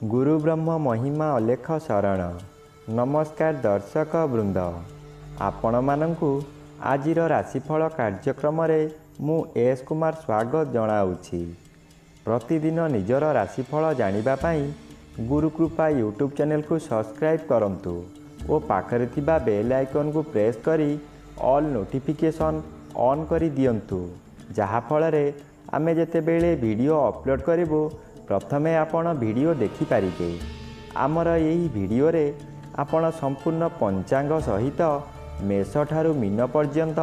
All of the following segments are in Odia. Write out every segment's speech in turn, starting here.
गुरु ब्रह्म महिमा अलेख शरण। नमस्कार दर्शक वृंद, आपण मानंकु आजिर राशिफल कार्यक्रम मु एस कुमार स्वागत जनाऊँगी। प्रतिदिन निजर राशिफल जानिबा पाई गुरुकृपा यूट्यूब चैनल को सब्सक्राइब करंतु और पाखरे थिबा बेल आइकन को प्रेस करी ऑल नोटिफिकेशन ऑन करी दियंतु, जहा फलरे आमे जेतेबेले वीडियो अपलोड करिवो प्रथमे आपण वीडियो देखि पारिबे। आमर यही वीडियो रे आपण संपूर्ण पंचांग सहित मेष ठारू मीन पर्यंत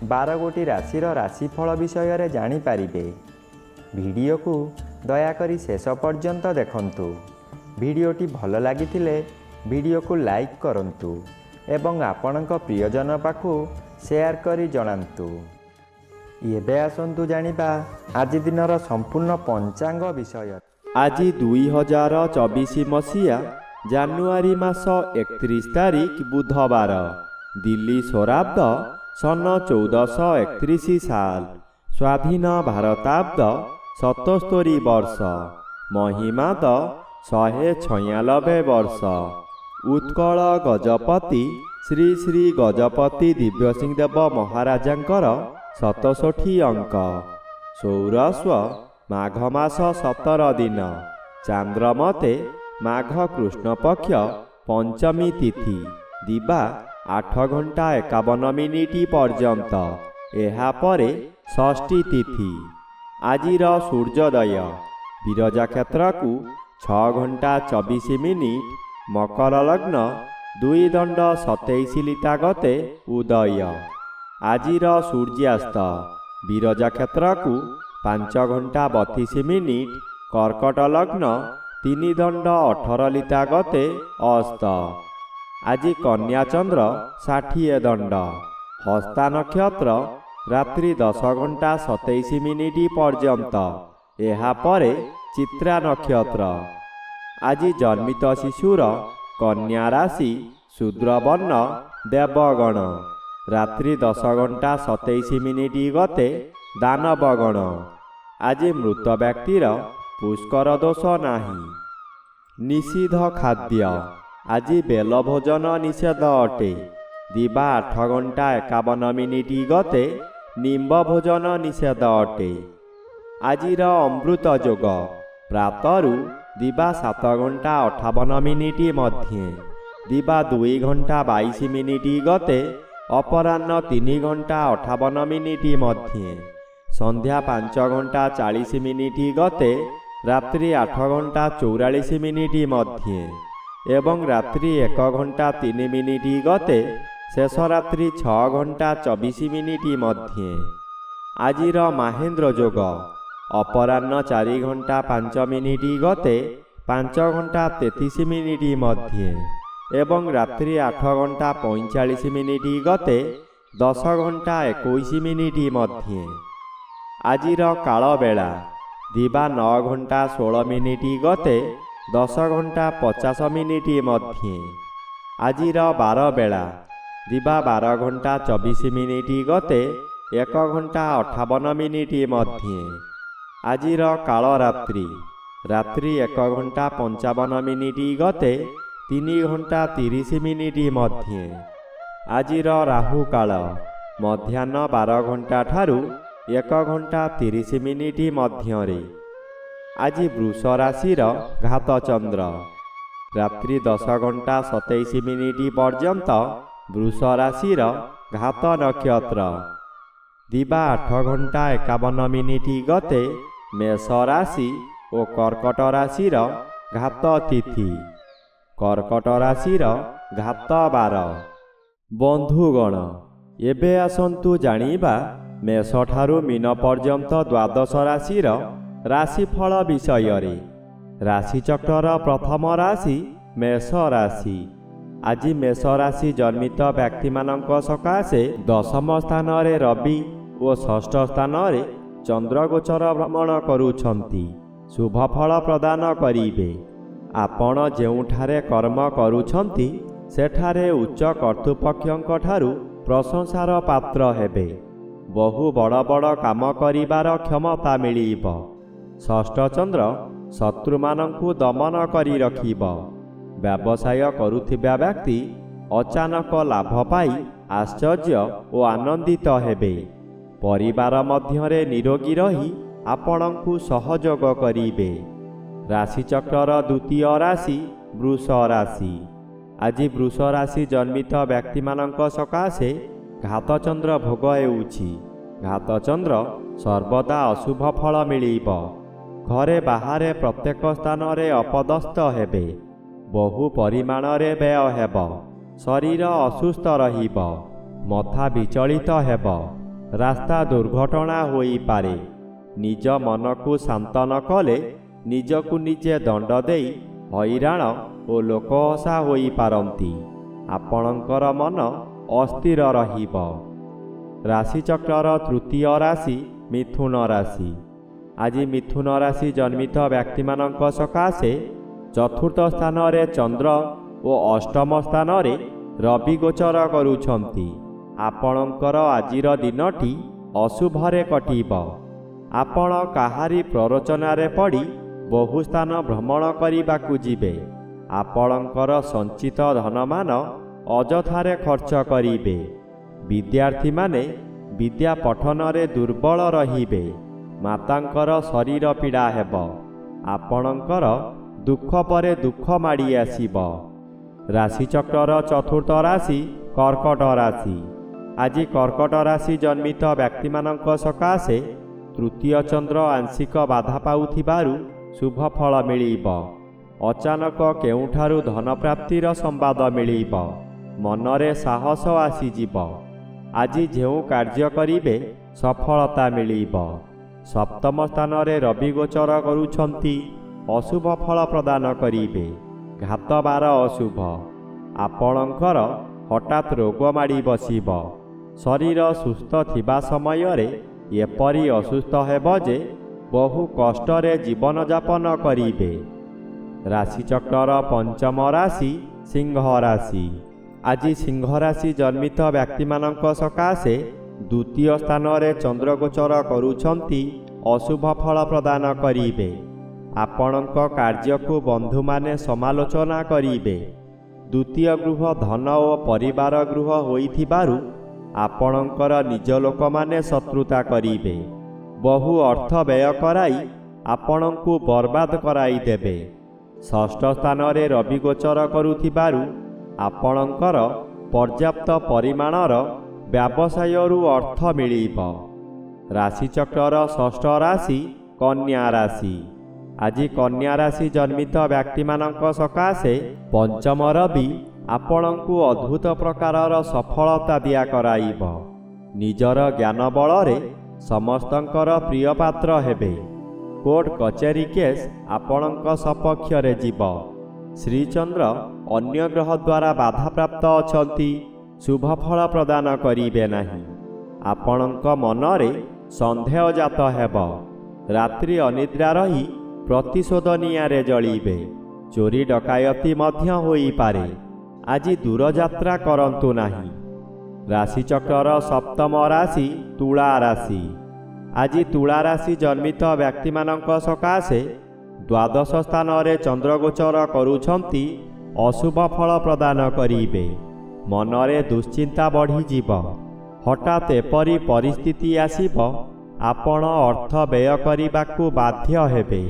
12 गोटी राशिर राशिफल विषय रे जानि पारिबे। वीडियो को दयाकरी शेष पर्यंत देखंतु। वीडियोटी भल लागिथिले वीडियो को लाइक करंतु एवं आपणक प्रियजन पाखु शेयर करी जणांतु। एबे आसंतु जानिबा आज दिनर संपूर्ण पंचांग विषय। आज 2024 मसीहा जानुआरी मास 31 तारिख बुधवार, दिल्ली स्वराब्द सन 1431 साल, स्वाधीन भारताब्द 77 वर्ष, महिमाद 196 वर्ष। उत्कल गजपति श्री श्री गजपति दिव्यसिंह देव महाराजांकर 67 अंक। सौरस्व माघ मास 17 दिन, चांद्रमते माघ कृष्ण पक्ष पंचमी तिथि, दिबा 8 घंटा 51 मिनिट पर्यंत। एहा परे षष्ठी तिथि। आजिर सूर्योदय विरजा क्षेत्र को 6 घंटा 24 मिनिट, मकर लग्न 2 दंड 27 लिता गते उदय। आजिर सूर्यास्त विरजा क्षेत्र को 5 घंटा 32 मिनिट, कर्कट लग्न 3 दंड 18 लिता गते अस्त। आज कन्या चंद्र 60 दंड, हस्ता नक्षत्र रात्रि 10 घंटा 27 मिनिट पर्यंत। एहा परे चित्रा नक्षत्र। आज जन्मित शिशुर कन्या राशि शूद्रवर्ण देवगण, रात्रि 10 घंटा 27 मिनिट गते दानवगण। आज मृत व्यक्तिर पुष्कर दोष नाही। निषिद्ध खाद्य। आज बेल भोजन निषेध अटे, दिबा 8 घंटा 51 मिनिट गते निम्ब भोजन निषेध अटे। आजिर अमृत जोग प्रातरु दिबा 7 घंटा 58 मिनिट मध्ये, दिबा 2 घंटा 22 मिनिट गते अपराह्न 3 घंटा 58 मिनिट मध्ये, संध्या 5 घंटा 40 मिनिट गते रात्रि 8 घंटा 44 मिनिट मध्ये एवं रात्रि 1 घंटा 3 मिनिट गते शेष रात्रि 6 घंटा 24 मिनिट मध्ये। आजिर महेन्द्र जोग अपराह्न 4 घंटा 5 मिनिट गते 5 घंटा 33 मिनिट मध्ये एवं रात्रि 8 घंटा 45 मिनिट गते 10 घंटा 21 मिनिट मध्ये। आजिर काल बेला दिबा 9 घंटा 16 मिनिट गते 10 घंटा 50 मिनिट मध्ये। आजिर बार बेला दिबा 12 घंटा 24 मिनिट गते 1 घंटा 58 मिनिट मध्ये। आजिर काल रात्रि रात्रि 1 घंटा 55 मिनिट गते 3 घंटा 30 मिनिट मध्ये। आजिर राहु काल मध्याह्न 12 घंटा ठारू 1 घंटा 30 मिनिट मध्यरे। आज वृष राशिर घात चंद्र, रात्रि 10 घंटा 27 मिनिट पर्यंत वृष राशिर घात नक्षत्र, दिबा 8 घंटा 51 मिनिट गते मेष राशि और कर्कट राशिर घात तिथि, कर्कट राशिर घात 12। बंधुगण, एबे आसंतु जानिबा मेष ठारू मीन पर्यंत द्वादश राशिर राशिफल विषय रे। राशिचक्र प्रथम राशि मेष राशि। आज मेष राशि जन्मित व्यक्ति मानक सकाशे 10म स्थान रे रवि और 6ठ स्थान रे चंद्र गोचर भ्रमण करुछंती, शुभ फल प्रदान करिबे। आपण जेउठारे कर्म करुछंती सेठारे उच्च कर्तृपक्षक ठारू प्रशंसार पात्र हेबे। बहु बड़ बड़ काम करिबार क्षमता मिलिब। षष्ठ चंद्र ଶତ୍ରୁମାନଙ୍କୁ ଦମନ କରି ରଖିବ। ବ୍ୟବସାୟ କରୁଥିବା ବ୍ୟକ୍ତି ଅଚାନକ ଲାଭ ପାଇ ଆଶ୍ଚର୍ଯ୍ୟ ଓ ଆନନ୍ଦିତ ହେବେ। ପରିବାର ମଧ୍ୟରେ ନିରୋଗୀ ରହି ଆପଣଙ୍କୁ ସହଯୋଗ କରିବେ। ରାଶିଚକ୍ରର ଦ୍ୱିତୀୟ ରାଶି ବୃଷ ରାଶି। ଆଜି ବୃଷ ରାଶି ଜନ୍ମିତ ବ୍ୟକ୍ତିମାନଙ୍କ ସକାଶେ ଘାତଚନ୍ଦ୍ର ଭୋଗ ହେଉଛି। ଘାତଚନ୍ଦ୍ର ସର୍ବଦା ଅଶୁଭ ଫଳ ମିଳିବ। ଘରେ ବାହାରେ ପ୍ରତ୍ୟେକ ସ୍ଥାନରେ ଅପଦସ୍ଥ ହେବେ। ବହୁ ପରିମାଣରେ ବ୍ୟୟ ହେବ। ଶରୀର ଅସୁସ୍ଥ ରହିବ। ମଥା ବିଚଳିତ ହେବ। ରାସ୍ତା ଦୁର୍ଘଟଣା ହୋଇପାରେ। ନିଜ ମନକୁ ଶାନ୍ତ ନ କଲେ ନିଜକୁ ନିଜେ ଦଣ୍ଡ ଦେଇ ହଇରାଣ ଓ ଲୋକହସା ହୋଇପାରନ୍ତି। ଆପଣଙ୍କର ମନ ଅସ୍ଥିର ରହିବ। ରାଶିଚକ୍ରର ତୃତୀୟ ରାଶି ମିଥୁନ ରାଶି। ଆଜି ମିଥୁନ ରାଶି ଜନ୍ମିତ ବ୍ୟକ୍ତିମାନଙ୍କ ସକାଶେ ଚତୁର୍ଥ ସ୍ଥାନରେ ଚନ୍ଦ୍ର ଓ ଅଷ୍ଟମ ସ୍ଥାନରେ ରବି ଗୋଚର କରୁଛନ୍ତି। ଆପଣଙ୍କର ଆଜିର ଦିନଟି ଅଶୁଭରେ କଟିବ। ଆପଣ କାହାରି ପ୍ରରୋଚନାରେ ପଡ଼ି ବହୁ ସ୍ଥାନ ଭ୍ରମଣ କରିବାକୁ ଯିବେ। ଆପଣଙ୍କର ସଞ୍ଚିତ ଧନମାନ ଅଯଥାରେ ଖର୍ଚ୍ଚ କରିବେ। ବିଦ୍ୟାର୍ଥୀମାନେ ବିଦ୍ୟା ପଠନରେ ଦୁର୍ବଳ ରହିବେ। ମାତାଙ୍କର ଶରୀର ପୀଡ଼ା ହେବ। ଆପଣଙ୍କର ଦୁଃଖ ପରେ ଦୁଃଖ ମାଡ଼ି ଆସିବ। ରାଶିଚକ୍ରର ଚତୁର୍ଥ ରାଶି କର୍କଟ ରାଶି। ଆଜି କର୍କଟ ରାଶି ଜନ୍ମିତ ବ୍ୟକ୍ତିମାନଙ୍କ ସକାଶେ ତୃତୀୟ ଚନ୍ଦ୍ର ଆଂଶିକ ବାଧା ପାଉଥିବାରୁ ଶୁଭ ଫଳ ମିଳିବ। ଅଚାନକ କେଉଁଠାରୁ ଧନପ୍ରାପ୍ତିର ସମ୍ବାଦ ମିଳିବ। ମନରେ ସାହସ ଆସିଯିବ। ଆଜି ଯେଉଁ କାର୍ଯ୍ୟ କରିବେ ସଫଳତା ମିଳିବ। ସପ୍ତମ ସ୍ଥାନରେ ରବି ଗୋଚର କରୁଛନ୍ତି। ଅଶୁଭ ଫଳ ପ୍ରଦାନ କରିବେ। ଘାତବାର ଅଶୁଭ। ଆପଣଙ୍କର ହଠାତ୍ ରୋଗ ମାଡ଼ି ବସିବ। ଶରୀର ସୁସ୍ଥ ଥିବା ସମୟରେ ଏପରି ଅସୁସ୍ଥ ହେବ ଯେ ବହୁ କଷ୍ଟରେ ଜୀବନଯାପନ କରିବେ। ରାଶିଚକ୍ରର ପଞ୍ଚମ ରାଶି ସିଂହ ରାଶି। ଆଜି ସିଂହ ରାଶି ଜନ୍ମିତ ବ୍ୟକ୍ତିମାନଙ୍କ ସକାଶେ ଦ୍ୱିତୀୟ ସ୍ଥାନରେ ଚନ୍ଦ୍ରଗୋଚର କରୁଛନ୍ତି। ଅଶୁଭ ଫଳ ପ୍ରଦାନ କରିବେ। ଆପଣଙ୍କ କାର୍ଯ୍ୟକୁ ବନ୍ଧୁମାନେ ସମାଲୋଚନା କରିବେ। ଦ୍ୱିତୀୟ ଗୃହ ଧନ ଓ ପରିବାର ଗୃହ ହୋଇଥିବାରୁ ଆପଣଙ୍କର ନିଜ ଲୋକମାନେ ଶତ୍ରୁତା କରିବେ। ବହୁ ଅର୍ଥ ବ୍ୟୟ କରାଇ ଆପଣଙ୍କୁ ବର୍ବାଦ କରାଇଦେବେ। ଷଷ୍ଠ ସ୍ଥାନରେ ରବି ଗୋଚର କରୁଥିବାରୁ ଆପଣଙ୍କର ପର୍ଯ୍ୟାପ୍ତ ପରିମାଣର ବ୍ୟବସାୟରୁ ଅର୍ଥ ମିଳିବ। ରାଶିଚକ୍ରର ଷଷ୍ଠ ରାଶି କନ୍ୟା ରାଶି। ଆଜି କନ୍ୟା ରାଶି ଜନ୍ମିତ ବ୍ୟକ୍ତିମାନଙ୍କ ସକାଶେ ପଞ୍ଚମ ରବି ଆପଣଙ୍କୁ ଅଦ୍ଭୁତ ପ୍ରକାରର ସଫଳତା ଦିଆ କରାଇବ। ନିଜର ଜ୍ଞାନ ବଳରେ ସମସ୍ତଙ୍କର ପ୍ରିୟ ପାତ୍ର ହେବେ। କୋର୍ଟ କଚେରୀ କେସ୍ ଆପଣଙ୍କ ସପକ୍ଷରେ ଯିବ। ଶ୍ରୀଚନ୍ଦ୍ର ଅନ୍ୟ ଗ୍ରହ ଦ୍ୱାରା ବାଧାପ୍ରାପ୍ତ ଅଛନ୍ତି। ଶୁଭ ଫଳ ପ୍ରଦାନ କରିବେ ନାହିଁ। ଆପଣଙ୍କ ମନରେ ସନ୍ଦେହ ଜାତ ହେବ। ରାତ୍ରି ଅନିଦ୍ରା ରହି ପ୍ରତିଶୋଧ ନିଆଁରେ ଜଳିବେ। ଚୋରି ଡକାୟତି ମଧ୍ୟ ହୋଇପାରେ। ଆଜି ଦୂରଯାତ୍ରା କରନ୍ତୁ ନାହିଁ। ରାଶିଚକ୍ରର ସପ୍ତମ ରାଶି ତୁଳା ରାଶି। ଆଜି ତୁଳା ରାଶି ଜନ୍ମିତ ବ୍ୟକ୍ତିମାନଙ୍କ ସକାଶେ ଦ୍ୱାଦଶ ସ୍ଥାନରେ ଚନ୍ଦ୍ରଗୋଚର କରୁଛନ୍ତି। ଅଶୁଭ ଫଳ ପ୍ରଦାନ କରିବେ। ମନରେ ଦୁଶ୍ଚିନ୍ତା ବଢ଼ିଯିବ। ହଠାତ୍ ଏପରି ପରିସ୍ଥିତି ଆସିବ ଆପଣ ଅର୍ଥ ବ୍ୟୟ କରିବାକୁ ବାଧ୍ୟ ହେବେ।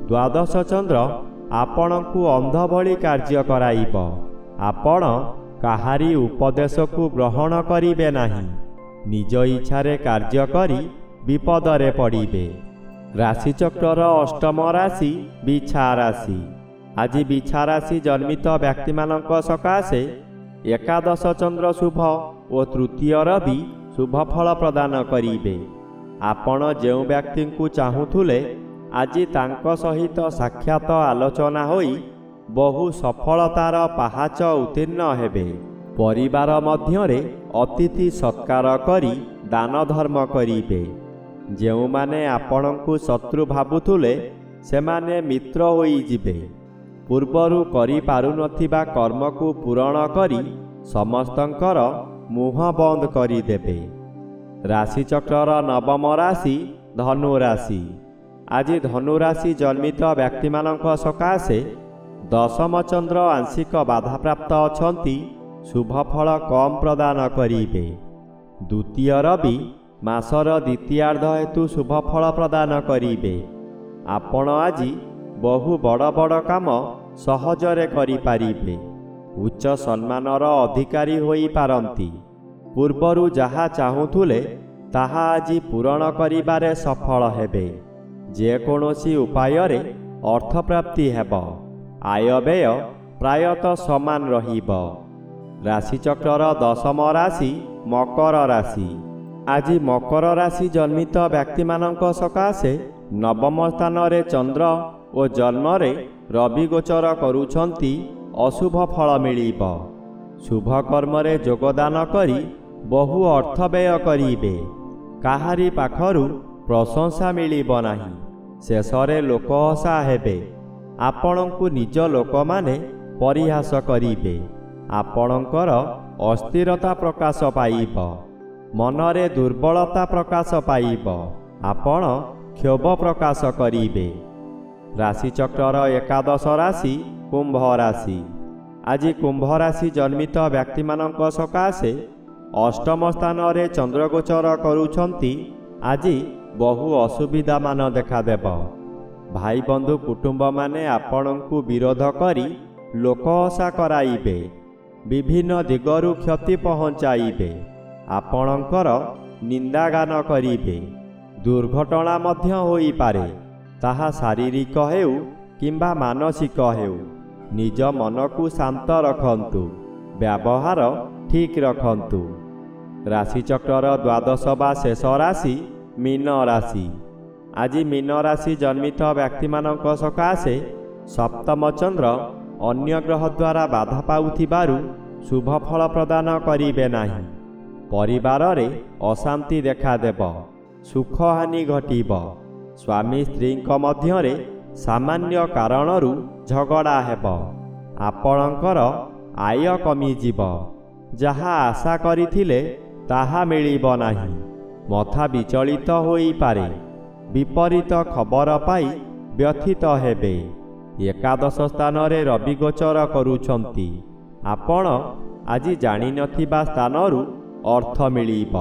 ଦ୍ୱାଦଶ ଚନ୍ଦ୍ର ଆପଣଙ୍କୁ ଅନ୍ଧ ଭଳି କାର୍ଯ୍ୟ କରାଇବ। ଆପଣ କାହାରି ଉପଦେଶକୁ ଗ୍ରହଣ କରିବେ ନାହିଁ। ନିଜ ଇଚ୍ଛାରେ କାର୍ଯ୍ୟ କରି ବିପଦରେ ପଡ଼ିବେ। ରାଶିଚକ୍ରର ଅଷ୍ଟମ ରାଶି ବିଛା ରାଶି। ଆଜି ବିଛା ରାଶି ଜନ୍ମିତ ବ୍ୟକ୍ତିମାନଙ୍କ ସକାଶେ ଏକାଦଶ ଚନ୍ଦ୍ର ଶୁଭ ଓ ତୃତୀୟ ରବି ଶୁଭ ଫଳ ପ୍ରଦାନ କରିବେ। ଆପଣ ଯେଉଁ ବ୍ୟକ୍ତିଙ୍କୁ ଚାହୁଁଥିଲେ ଆଜି ତାଙ୍କ ସହିତ ସାକ୍ଷାତ ଆଲୋଚନା ହୋଇ ବହୁ ସଫଳତାର ପାହାଚ ଉତ୍ତୀର୍ଣ୍ଣ ହେବେ। ପରିବାର ମଧ୍ୟରେ ଅତିଥି ସତ୍କାର କରି ଦାନ ଧର୍ମ କରିବେ। ଯେଉଁମାନେ ଆପଣଙ୍କୁ ଶତ୍ରୁ ଭାବୁଥିଲେ ସେମାନେ ମିତ୍ର ହୋଇଯିବେ। ପୂର୍ବରୁ କରିପାରୁନଥିବା କର୍ମକୁ ପୂରଣ କରି ସମସ୍ତଙ୍କର ମୁହଁ ବନ୍ଦ କରିଦେବେ। ରାଶିଚକ୍ରର ନବମ ରାଶି ଧନୁ ରାଶି। ଆଜି ଧନୁରାଶି ଜନ୍ମିତ ବ୍ୟକ୍ତିମାନଙ୍କ ସକାଶେ ଦଶମ ଚନ୍ଦ୍ର ଆଂଶିକ ବାଧାପ୍ରାପ୍ତ ଅଛନ୍ତି। ଶୁଭଫଳ କମ୍ ପ୍ରଦାନ କରିବେ। ଦ୍ୱିତୀୟ ରବି ମାସର ଦ୍ୱିତୀୟାର୍ଦ୍ଧ ହେତୁ ଶୁଭଫଳ ପ୍ରଦାନ କରିବେ। ଆପଣ ଆଜି ବହୁ ବଡ଼ ବଡ଼ କାମ ସହଜରେ କରିପାରିବେ। ଉଚ୍ଚ ସମ୍ମାନର ଅଧିକାରୀ ହୋଇପାରନ୍ତି। ପୂର୍ବରୁ ଯାହା ଚାହୁଁଥିଲେ ତାହା ଆଜି ପୂରଣ କରିବାରେ ସଫଳ ହେବେ। ଯେକୌଣସି ଉପାୟରେ ଅର୍ଥପ୍ରାପ୍ତି ହେବ। ଆୟବ୍ୟୟ ପ୍ରାୟତଃ ସମାନ ରହିବ। ରାଶିଚକ୍ରର ଦଶମ ରାଶି ମକର ରାଶି। ଆଜି ମକର ରାଶି ଜନ୍ମିତ ବ୍ୟକ୍ତିମାନଙ୍କ ସକାଶେ ନବମ ସ୍ଥାନରେ ଚନ୍ଦ୍ର ଓ ଜନ୍ମରେ ରବି ଗୋଚର କରୁଛନ୍ତି। ଅଶୁଭ ଫଳ ମିଳିବ। ଶୁଭ କର୍ମରେ ଯୋଗଦାନ କରି ବହୁ ଅର୍ଥ ବ୍ୟୟ କରିବେ। କାହାରି ପାଖରୁ ପ୍ରଶଂସା ମିଳିବ ନାହିଁ। ଶେଷରେ ଲୋକହସା ହେବେ। ଆପଣଙ୍କୁ ନିଜ ଲୋକମାନେ ପରିହାସ କରିବେ। ଆପଣଙ୍କର ଅସ୍ଥିରତା ପ୍ରକାଶ ପାଇବ। ମନରେ ଦୁର୍ବଳତା ପ୍ରକାଶ ପାଇବ। ଆପଣ କ୍ଷୋଭ ପ୍ରକାଶ କରିବେ। ରାଶିଚକ୍ରର ଏକାଦଶ ରାଶି କୁମ୍ଭ ରାଶି। ଆଜି କୁମ୍ଭ ରାଶି ଜନ୍ମିତ ବ୍ୟକ୍ତିମାନଙ୍କ ସକାଶେ ଅଷ୍ଟମ ସ୍ଥାନରେ ଚନ୍ଦ୍ରଗୋଚର କରୁଛନ୍ତି। ଆଜି ବହୁ ଅସୁବିଧାମାନ ଦେଖାଦେବ। ଭାଇ ବନ୍ଧୁ କୁଟୁମ୍ବମାନେ ଆପଣଙ୍କୁ ବିରୋଧ କରି ଲୋକହସା କରାଇବେ। ବିଭିନ୍ନ ଦିଗରୁ କ୍ଷତି ପହଞ୍ଚାଇବେ। ଆପଣଙ୍କର ନିନ୍ଦାଗାନ କରିବେ। ଦୁର୍ଘଟଣା ମଧ୍ୟ ହୋଇପାରେ। ତାହା ଶାରୀରିକ ହେଉ କିମ୍ବା ମାନସିକ ହେଉ। ନିଜ ମନକୁ ଶାନ୍ତ ରଖନ୍ତୁ। ବ୍ୟବହାର ଠିକ୍ ରଖନ୍ତୁ। ରାଶିଚକ୍ରର ଦ୍ୱାଦଶ ବା ଶେଷ ରାଶି ମୀନ ରାଶି। ଆଜି ମୀନ ରାଶି ଜନ୍ମିତ ବ୍ୟକ୍ତିମାନଙ୍କ ସକାଶେ ସପ୍ତମ ଚନ୍ଦ୍ର ଅନ୍ୟ ଗ୍ରହ ଦ୍ୱାରା ବାଧା ପାଉଥିବାରୁ ଶୁଭଫଳ ପ୍ରଦାନ କରିବେ ନାହିଁ। ପରିବାରରେ ଅଶାନ୍ତି ଦେଖାଦେବ। ସୁଖହାନି ଘଟିବ। ସ୍ୱାମୀ ସ୍ତ୍ରୀଙ୍କ ମଧ୍ୟରେ ସାମାନ୍ୟ କାରଣରୁ ଝଗଡ଼ା ହେବ। ଆପଣଙ୍କର ଆୟ କମିଯିବ। ଯାହା ଆଶା କରିଥିଲେ ତାହା ମିଳିବ ନାହିଁ। ମଥା ବିଚଳିତ ହୋଇପାରେ। ବିପରୀତ ଖବର ପାଇ ବ୍ୟଥିତ ହେବେ। ଏକାଦଶ ସ୍ଥାନରେ ରବି ଗୋଚର କରୁଛନ୍ତି। ଆପଣ ଆଜି ଜାଣିନଥିବା ସ୍ଥାନରୁ ଅର୍ଥ ମିଳିବ।